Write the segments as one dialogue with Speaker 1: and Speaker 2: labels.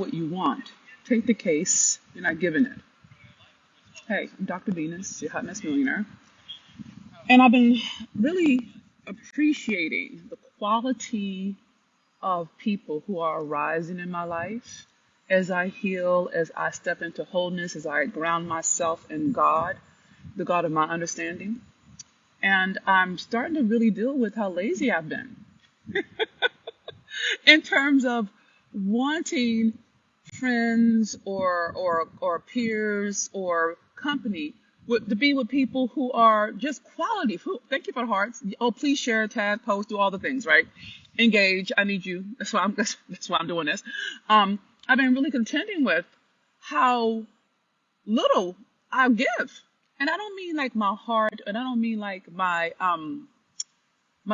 Speaker 1: what you want. Take the case, you're not giving it. Hey, I'm Dr. Venus, your hot mess millionaire. And I've been really appreciating the quality of people who are arising in my life as I heal, as I step into wholeness, as I ground myself in God, the God of my understanding. And I'm starting to really deal with how lazy I've been in terms of wanting friends or peers or company to be with people who are just quality. Thank you for the hearts. Oh, please share, tag, post, do all the things, right? Engage. I need you. That's why I'm doing this. I've been really contending with how little I give. And I don't mean like my heart, and I don't mean like my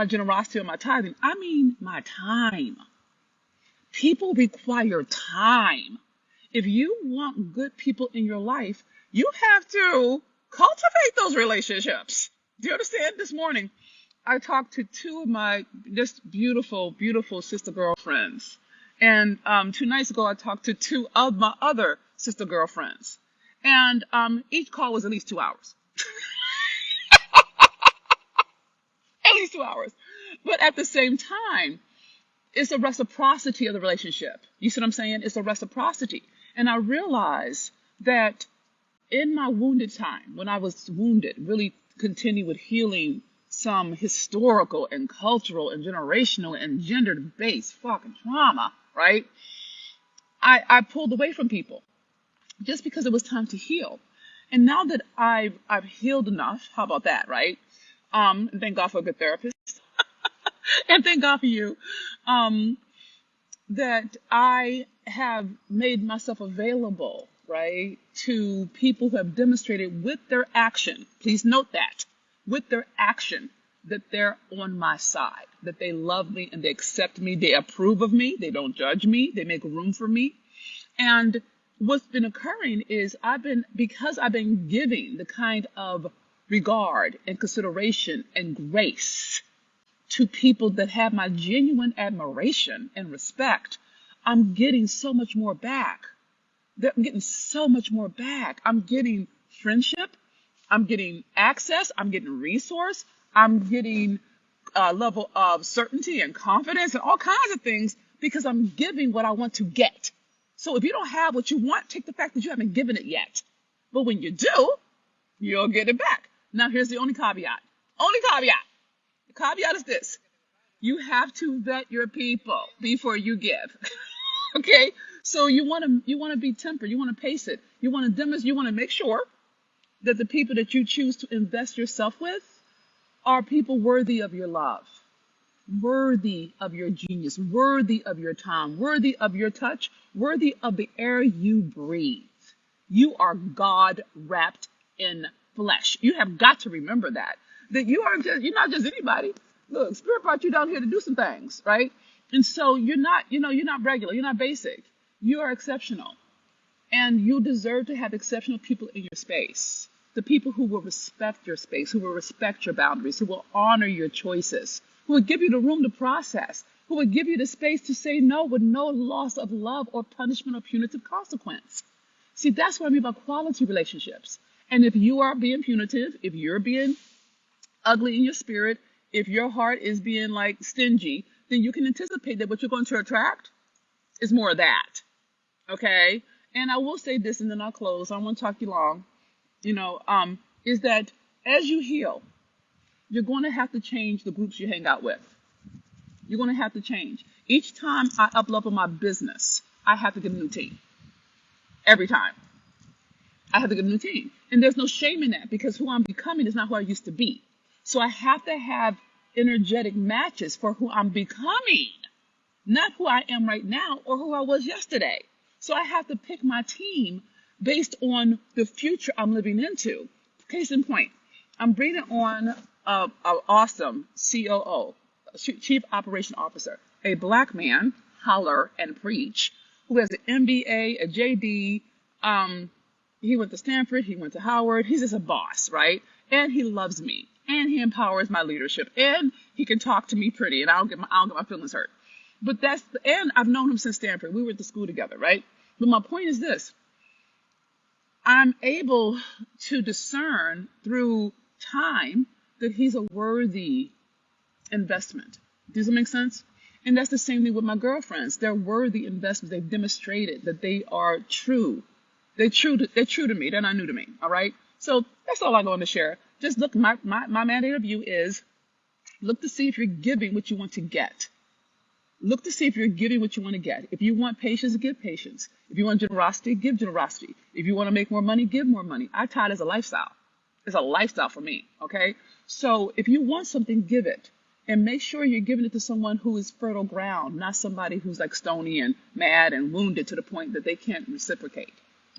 Speaker 1: generosity or my tithing. I mean my time. People require time. If you want good people in your life, you have to cultivate those relationships. Do you understand? This morning, I talked to two of my just beautiful, beautiful sister girlfriends. And 2 nights ago, I talked to two of my other sister girlfriends. And each call was at least 2 hours. At least 2 hours. But at the same time, it's a reciprocity of the relationship. You see what I'm saying? It's a reciprocity. And I realized that in my wounded time, when I was wounded, really continue with healing some historical and cultural and generational and gender-based fucking trauma, right? I pulled away from people just because it was time to heal. And now that I've healed enough, how about that, right? And thank God for a good therapist. And thank God for you, that I have made myself available, right, to people who have demonstrated with their action, please note that, with their action, that they're on my side, that they love me and they accept me, they approve of me, they don't judge me, they make room for me. And what's been occurring is because I've been giving the kind of regard and consideration and grace to people that have my genuine admiration and respect, I'm getting so much more back. I'm getting so much more back. I'm getting friendship. I'm getting access. I'm getting resource. I'm getting a level of certainty and confidence and all kinds of things because I'm giving what I want to get. So if you don't have what you want, take the fact that you haven't given it yet. But when you do, you'll get it back. Now here's the only caveat. Only caveat. The caveat is this. You have to vet your people before you give. Okay? So you want to be tempered. You want to pace it. You want to demonstrate. You want to make sure that the people that you choose to invest yourself with are people worthy of your love, worthy of your genius, worthy of your time, worthy of your touch, worthy of the air you breathe. You are God wrapped in flesh. You have got to remember that you're not just anybody. Look, Spirit brought you down here to do some things, right? And so you're not regular, you're not basic. You are exceptional. And you deserve to have exceptional people in your space. The people who will respect your space, who will respect your boundaries, who will honor your choices, who will give you the room to process, who will give you the space to say no with no loss of love or punishment or punitive consequence. See, that's what I mean by quality relationships. And if you are being punitive, if you're being ugly in your spirit, if your heart is being like stingy, then you can anticipate that what you're going to attract is more of that. Okay? And I will say this and then I'll close. I don't want to talk you long. Is that as you heal, you're going to have to change the groups you hang out with. You're going to have to change. Each time I uplevel my business, I have to get a new team. Every time. I have to get a new team. And there's no shame in that because who I'm becoming is not who I used to be. So I have to have energetic matches for who I'm becoming, not who I am right now or who I was yesterday. So I have to pick my team based on the future I'm living into. Case in point, I'm bringing on an awesome COO, Chief Operation Officer, a black man, holler and preach, who has an MBA, a JD. He went to Stanford, he went to Howard. He's just a boss, right? And he loves me, and he empowers my leadership, and he can talk to me pretty, and I don't get my feelings hurt. But and I've known him since Stanford. We were at the school together, right? But my point is this: I'm able to discern through time that he's a worthy investment. Does it make sense? And that's the same thing with my girlfriends. They're worthy investments. They've demonstrated that they are true. They're true to me. They're not new to me. All right. So that's all I'm going to share. Just look, my mandate of you is look to see if you're giving what you want to get. Look to see if you're giving what you want to get. If you want patience, give patience. If you want generosity, give generosity. If you want to make more money, give more money. I tie it as a lifestyle. It's a lifestyle for me. Okay. So if you want something, give it. And make sure you're giving it to someone who is fertile ground, not somebody who's like stony and mad and wounded to the point that they can't reciprocate.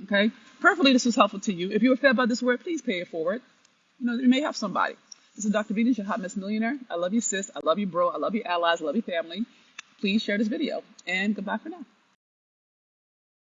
Speaker 1: Okay? Prayerfully, this was helpful to you. If you were fed by this word, please pay it forward. You know, you may help somebody. This is Dr. Venus, your Hot Mess Millionaire. I love you, sis. I love you, bro. I love you, allies. I love you, family. Please share this video. And goodbye for now.